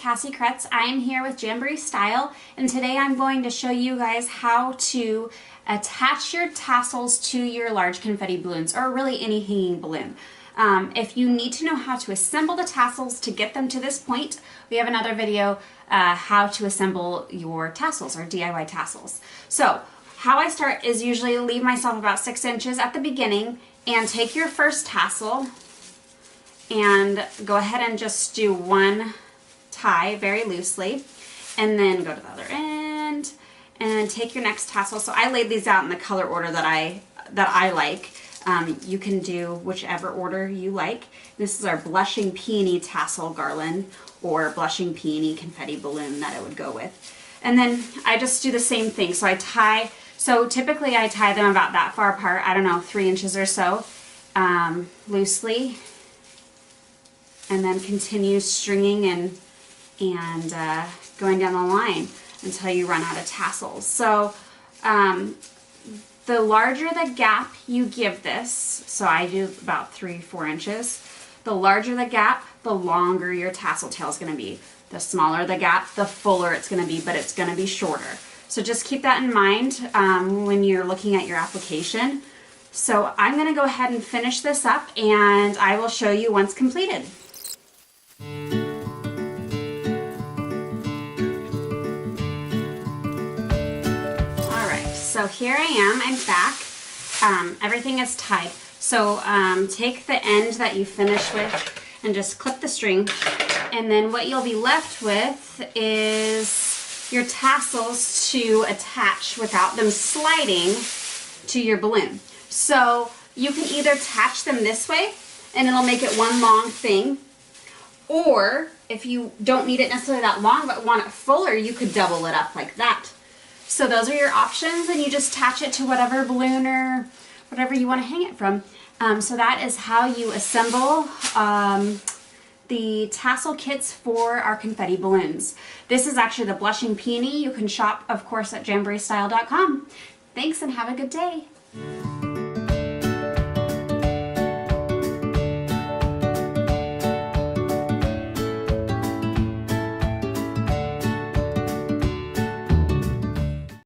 Cassie Kretz. I am here with Jamboree Style, and today I'm going to show you guys how to attach your tassels to your large confetti balloons, or really any hanging balloon. If you need to know how to assemble the tassels to get them to this point, we have another video how to assemble your tassels or DIY tassels. So how I start is usually leave myself about 6 inches at the beginning and take your first tassel and go ahead and just do one tie very loosely, and then go to the other end and take your next tassel. So I laid these out in the color order that I like. You can do whichever order you like. This is our blushing peony tassel garland, or blushing peony confetti balloon that it would go with. And then I just do the same thing. So I tie, so typically I tie them about that far apart, I don't know, 3 inches or so, loosely, and then continue stringing and going down the line until you run out of tassels. So the larger the gap you give this, so I do about 3-4 inches, the larger the gap, the longer your tassel tail is going to be. The smaller the gap, the fuller it's going to be, but it's going to be shorter. So just keep that in mind when you're looking at your application. So I'm going to go ahead and finish this up, and I will show you once completed. So here I am, I'm back. Everything is tied. So take the end that you finish with and just clip the string. And then what you'll be left with is your tassels to attach without them sliding to your balloon. So you can either attach them this way and it'll make it one long thing, or if you don't need it necessarily that long but want it fuller, you could double it up like that. So those are your options, and you just attach it to whatever balloon or whatever you want to hang it from. So that is how you assemble the tassel kits for our confetti balloons. This is actually the blushing peony. You can shop, of course, at jamboreestyle.com. Thanks, and have a good day.